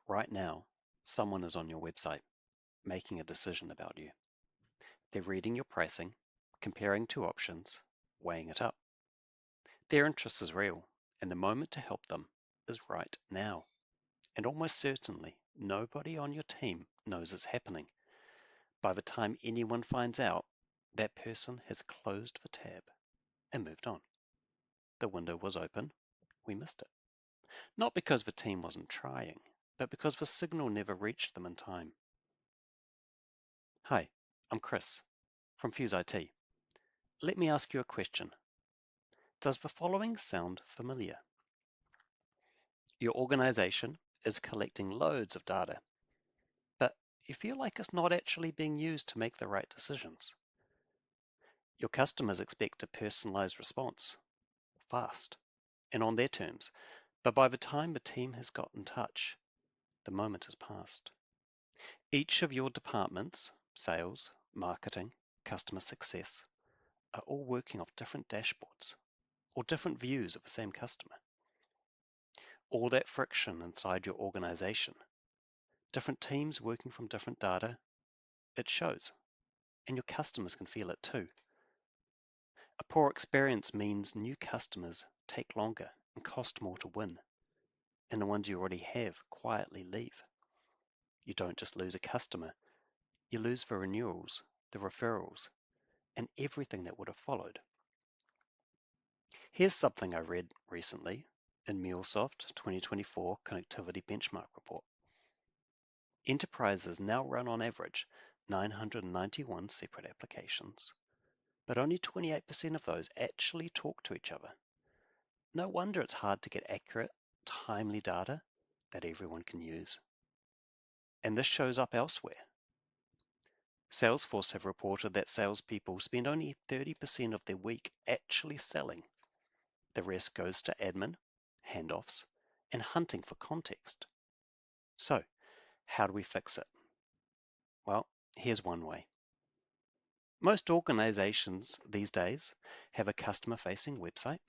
Right now, someone is on your website making a decision about you. They're reading your pricing, comparing two options, weighing it up. Their interest is real, and the moment to help them is right now. And almost certainly, nobody on your team knows it's happening. By the time anyone finds out, that person has closed the tab and moved on. The window was open, we missed it. Not because the team wasn't trying, but because the signal never reached them in time. Hi, I'm Chris from Fuse IT. Let me ask you a question. Does the following sound familiar? Your organization is collecting loads of data, but you feel like it's not actually being used to make the right decisions. Your customers expect a personalized response, fast, and on their terms, but by the time the team has got in touch, the moment has passed. Each of your departments, sales, marketing, customer success, are all working off different dashboards or different views of the same customer. All that friction inside your organization, different teams working from different data, it shows, and your customers can feel it too. A poor experience means new customers take longer and cost more to win, and the ones you already have quietly leave. You don't just lose a customer, you lose the renewals, the referrals, and everything that would have followed. Here's something I read recently in MuleSoft 2024 Connectivity Benchmark Report. Enterprises now run on average 991 separate applications, but only 28% of those actually talk to each other. No wonder it's hard to get accurate, timely data that everyone can use. And this shows up elsewhere. Salesforce have reported that salespeople spend only 30% of their week actually selling. The rest goes to admin, handoffs, and hunting for context. So, how do we fix it? Well, here's one way. Most organizations these days have a customer-facing website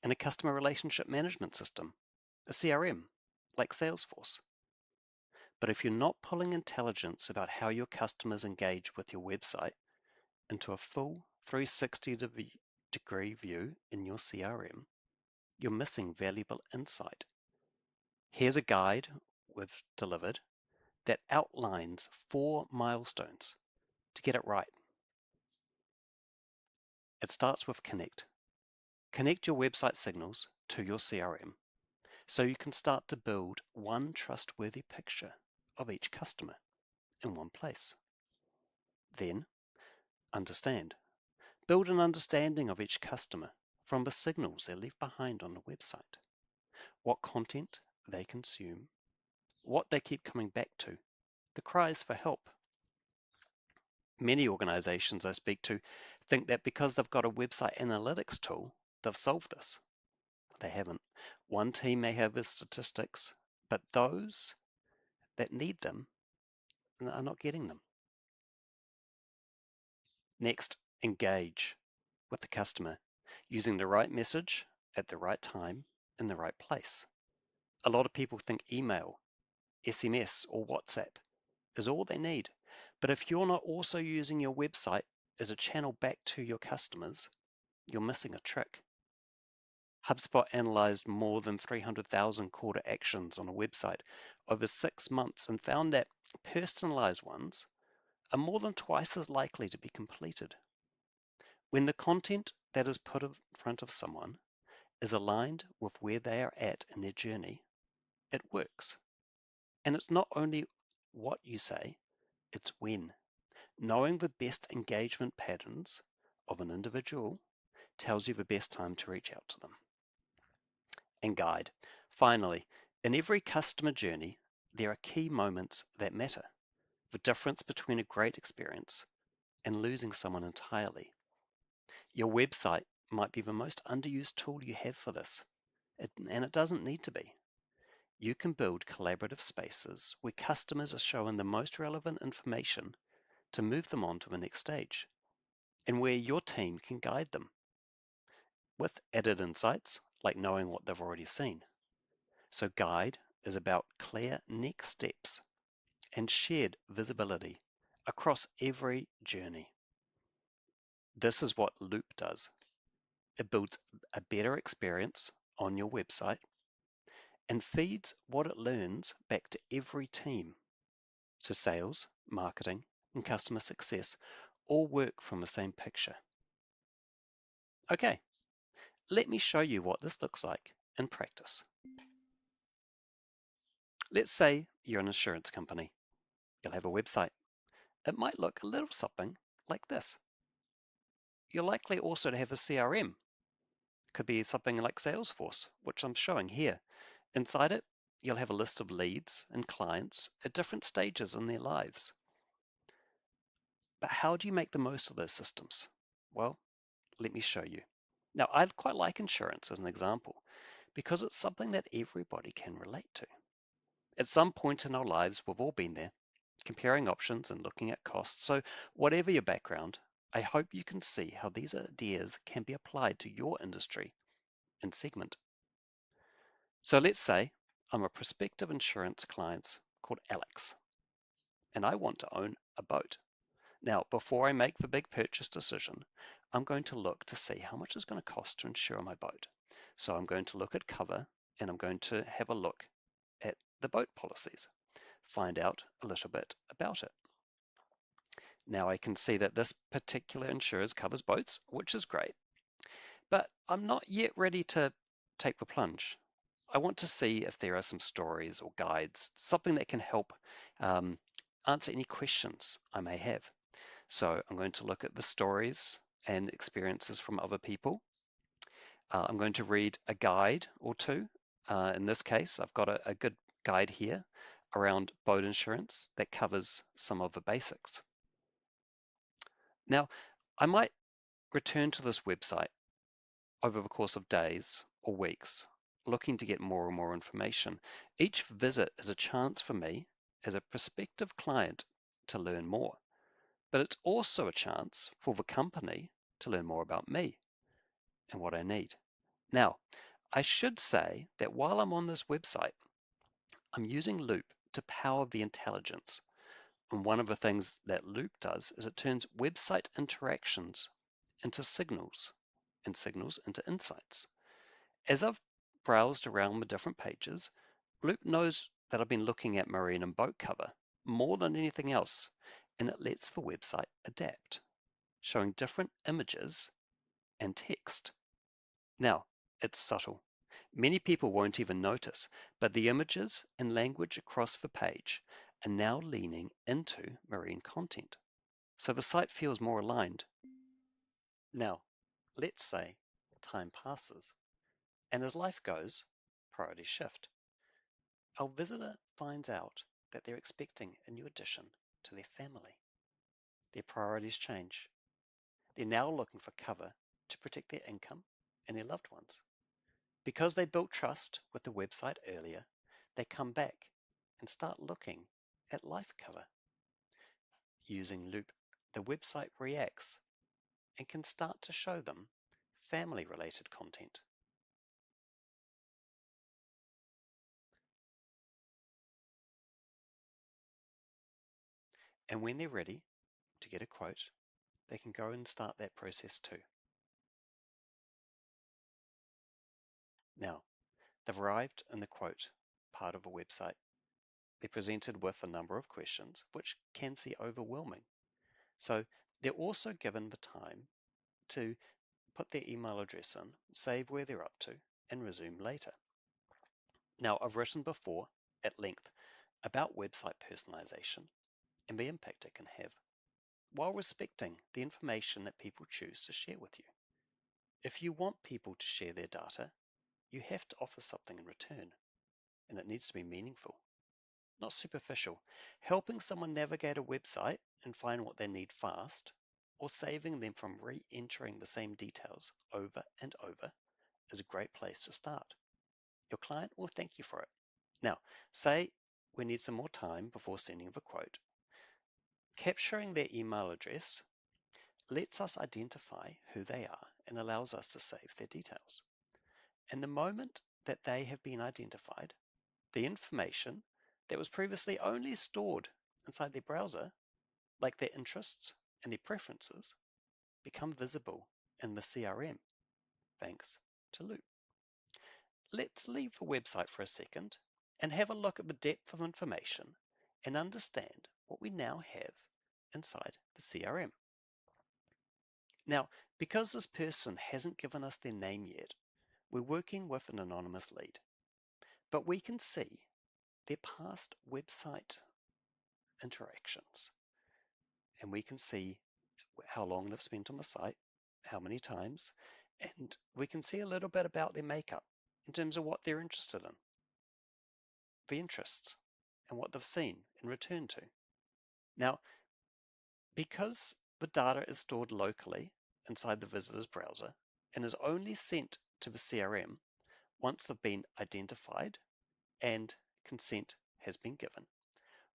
and a customer relationship management system, a CRM, like Salesforce. But if you're not pulling intelligence about how your customers engage with your website into a full 360-degree view in your CRM, you're missing valuable insight. Here's a guide we've delivered that outlines 4 milestones to get it right. It starts with connect. Connect your website signals to your CRM so you can start to build one trustworthy picture of each customer in one place. Then, understand. Build an understanding of each customer from the signals they leave behind on the website, what content they consume, what they keep coming back to, the cries for help. Many organizations I speak to think that because they've got a website analytics tool, they've solved this. They haven't. One team may have the statistics, but those that need them are not getting them. Next, engage with the customer using the right message at the right time in the right place. A lot of people think email, SMS, or WhatsApp is all they need. But if you're not also using your website as a channel back to your customers, you're missing a trick. HubSpot analyzed more than 300,000 call to actions on a website over 6 months and found that personalized ones are more than twice as likely to be completed. When the content that is put in front of someone is aligned with where they are at in their journey, it works. And it's not only what you say, it's when. Knowing the best engagement patterns of an individual tells you the best time to reach out to them. And guide. Finally, in every customer journey, there are key moments that matter. The difference between a great experience and losing someone entirely. Your website might be the most underused tool you have for this, and it doesn't need to be. You can build collaborative spaces where customers are shown the most relevant information to move them on to the next stage, and where your team can guide them with added insights like knowing what they've already seen. So guide is about clear next steps and shared visibility across every journey. This is what Loupe does. It builds a better experience on your website and feeds what it learns back to every team. So sales, marketing, and customer success all work from the same picture. Okay, let me show you what this looks like in practice. Let's say you're an insurance company. You'll have a website. It might look a little something like this. You're likely also to have a CRM. Could be something like Salesforce, which I'm showing here. Inside it, you'll have a list of leads and clients at different stages in their lives. But how do you make the most of those systems? Well, let me show you. Now, I quite like insurance as an example because it's something that everybody can relate to. At some point in our lives, we've all been there, comparing options and looking at costs. So whatever your background, I hope you can see how these ideas can be applied to your industry and segment. So let's say I'm a prospective insurance client called Alex, and I want to own a boat. Now, before I make the big purchase decision, I'm going to look to see how much it's going to cost to insure my boat. So I'm going to look at cover and I'm going to have a look at the boat policies, find out a little bit about it. Now I can see that this particular insurer covers boats, which is great, but I'm not yet ready to take the plunge. I want to see if there are some stories or guides, something that can help answer any questions I may have. So I'm going to look at the stories and experiences from other people. I'm going to read a guide or two. In this case, I've got a good guide here around boat insurance that covers some of the basics. Now, I might return to this website over the course of days or weeks, looking to get more and more information. Each visit is a chance for me as a prospective client to learn more, but it's also a chance for the company to learn more about me and what I need. Now, I should say that while I'm on this website, I'm using Loupe to power the intelligence. And one of the things that Loupe does is it turns website interactions into signals and signals into insights. As I've browsed around the different pages, Loupe knows that I've been looking at marine and boat cover more than anything else, and it lets the website adapt, showing different images and text. Now, it's subtle. Many people won't even notice, but the images and language across the page are now leaning into marine content, so the site feels more aligned. Now, let's say time passes, and as life goes, priorities shift. Our visitor finds out that they're expecting a new addition to their family. Their priorities change. They're now looking for cover to protect their income and their loved ones. Because they built trust with the website earlier, they come back and start looking at life cover. Using Loupe, the website reacts and can start to show them family-related content. And when they're ready to get a quote, they can go and start that process too. Now, they've arrived in the quote part of a website. They're presented with a number of questions, which can seem overwhelming. So they're also given the time to put their email address in, save where they're up to, and resume later. Now, I've written before at length about website personalization and the impact it can have, while respecting the information that people choose to share with you. If you want people to share their data, you have to offer something in return, and it needs to be meaningful, not superficial. Helping someone navigate a website and find what they need fast, or saving them from re-entering the same details over and over is a great place to start. Your client will thank you for it. Now, say we need some more time before sending the quote. Capturing their email address lets us identify who they are and allows us to save their details. And the moment that they have been identified, The information that was previously only stored inside their browser, like their interests and their preferences, become visible in the CRM, thanks to Loupe. Let's leave the website for a second and have a look at the depth of information and understand what we now have inside the CRM. Now, because this person hasn't given us their name yet, we're working with an anonymous lead, but we can see their past website interactions, and we can see how long they've spent on the site, how many times, and we can see a little bit about their makeup in terms of what they're interested in, the interests, and what they've seen and returned to. Now, because the data is stored locally inside the visitor's browser and is only sent to the CRM once they've been identified and consent has been given,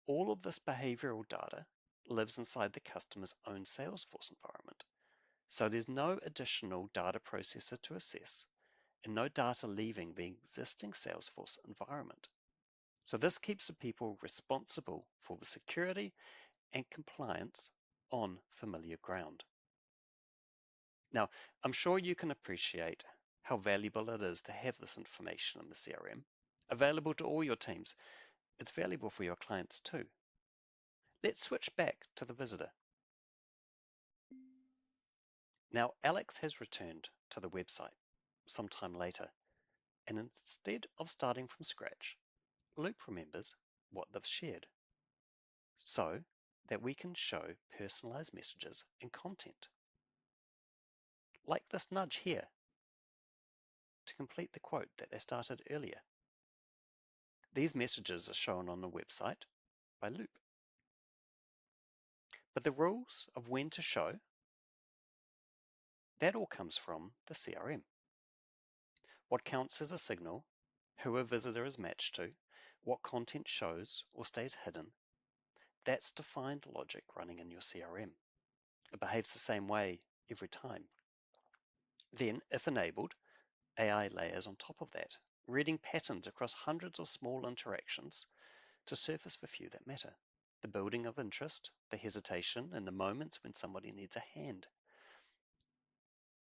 all of this behavioral data lives inside the customer's own Salesforce environment. So there's no additional data processor to assess and no data leaving the existing Salesforce environment. So this keeps the people responsible for the security and compliance on familiar ground. Now, I'm sure you can appreciate how valuable it is to have this information in the CRM, available to all your teams. It's valuable for your clients too. Let's switch back to the visitor. Now, Alex has returned to the website sometime later, and instead of starting from scratch, Loupe remembers what they've shared so that we can show personalized messages and content, like this nudge here to complete the quote that they started earlier. These messages are shown on the website by Loupe. But the rules of when to show, that all comes from the CRM. What counts as a signal, who a visitor is matched to, what content shows or stays hidden, that's defined logic running in your CRM. It behaves the same way every time. Then, if enabled, AI layers on top of that, reading patterns across hundreds of small interactions to surface the few that matter. The building of interest, the hesitation, and the moments when somebody needs a hand.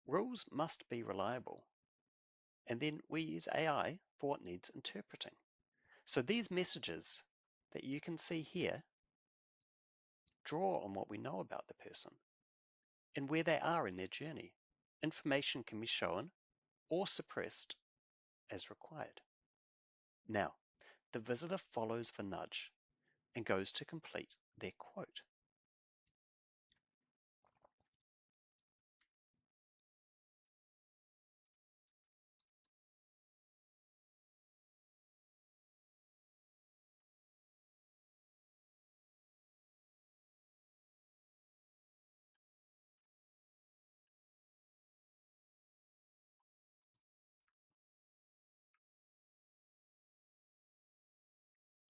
Rules must be reliable, and then we use AI for what needs interpreting. So these messages that you can see here draw on what we know about the person and where they are in their journey. Information can be shown or suppressed as required. Now, the visitor follows the nudge and goes to complete their quote.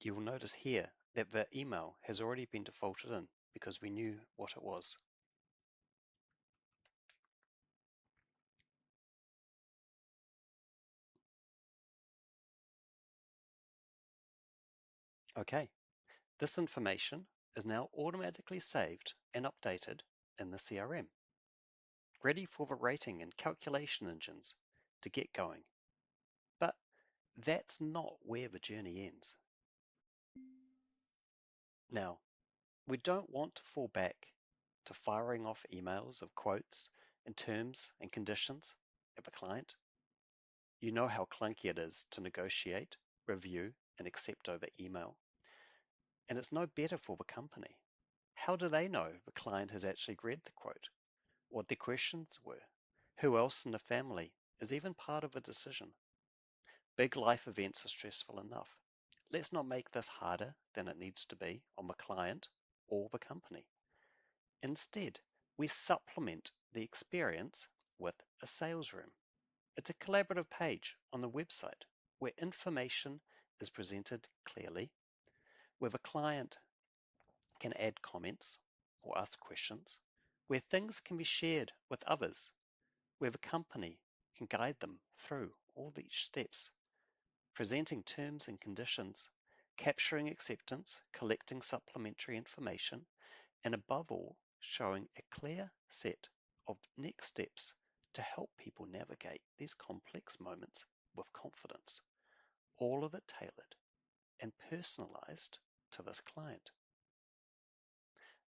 You will notice here that the email has already been defaulted in because we knew what it was. Okay, this information is now automatically saved and updated in the CRM, ready for the rating and calculation engines to get going. But that's not where the journey ends. Now, we don't want to fall back to firing off emails of quotes and terms and conditions of a client. You know how clunky it is to negotiate, review, and accept over email. And it's no better for the company. How do they know the client has actually read the quote? What their questions were? Who else in the family is even part of a decision? Big life events are stressful enough. Let's not make this harder than it needs to be on the client or the company. Instead, we supplement the experience with a sales room. It's a collaborative page on the website where information is presented clearly, where the client can add comments or ask questions, where things can be shared with others, where the company can guide them through all these steps. presenting terms and conditions, capturing acceptance, collecting supplementary information, and above all, showing a clear set of next steps to help people navigate these complex moments with confidence, all of it tailored and personalized to this client.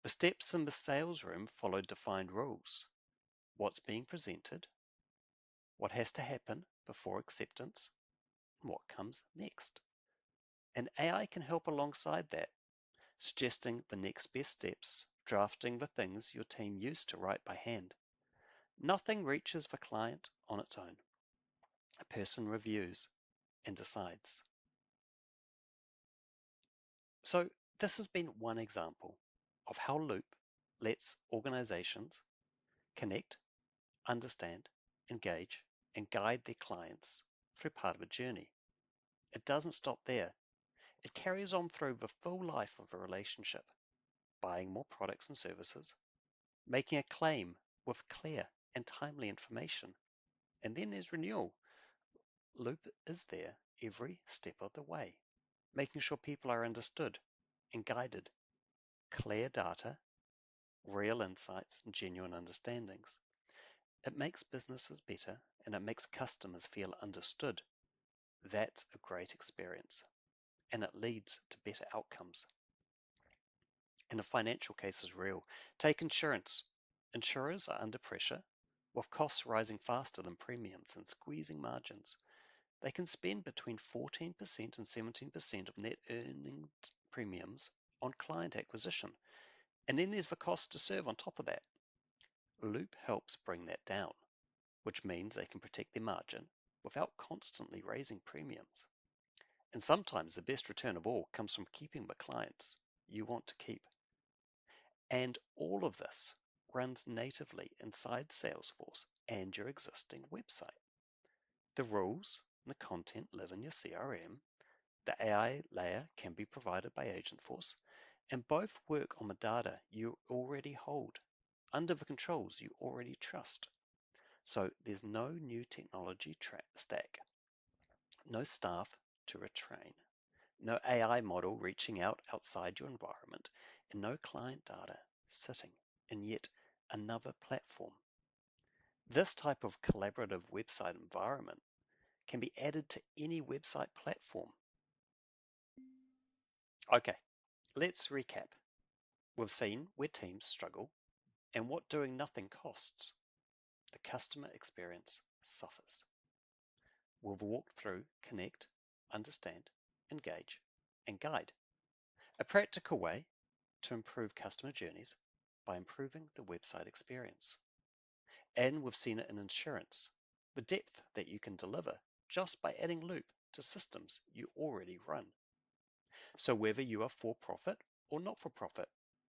The steps in the sales room follow defined rules. What's being presented, what has to happen before acceptance, and what comes next. And AI can help alongside that, suggesting the next best steps, drafting the things your team used to write by hand. Nothing reaches the client on its own. A person reviews and decides. So this has been one example of how Loupe lets organizations connect, understand, engage, and guide their clients through part of a journey. It doesn't stop there. It carries on through the full life of a relationship, buying more products and services, making a claim with clear and timely information, and then there's renewal. Loupe is there every step of the way, making sure people are understood and guided, clear data, real insights, and genuine understandings. It makes businesses better and it makes customers feel understood. That's a great experience and it leads to better outcomes. And the financial case is real. Take insurance. Insurers are under pressure with costs rising faster than premiums and squeezing margins. They can spend between 14% and 17% of net earned premiums on client acquisition. And then there's the cost to serve on top of that. Loupe helps bring that down, which means they can protect their margin without constantly raising premiums. And sometimes the best return of all comes from keeping the clients you want to keep. And all of this runs natively inside Salesforce and your existing website. The rules and the content live in your CRM. The AI layer can be provided by Agentforce, and both work on the data you already hold, under the controls you already trust. So there's no new technology stack, no staff to retrain, no AI model reaching out outside your environment, and no client data sitting in yet another platform. This type of collaborative website environment can be added to any website platform. Okay, let's recap. We've seen where teams struggle and what doing nothing costs. The customer experience suffers. We've walked through connect, understand, engage, and guide. A practical way to improve customer journeys by improving the website experience. And we've seen it in insurance, the depth that you can deliver just by adding Loupe to systems you already run. So whether you are for-profit or not-for-profit,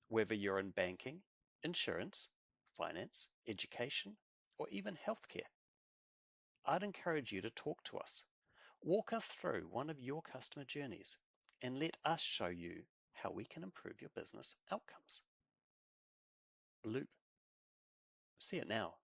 whether you're in banking, insurance, finance, education, or even healthcare, I'd encourage you to talk to us. Walk us through one of your customer journeys and let us show you how we can improve your business outcomes. Loupe. See it now.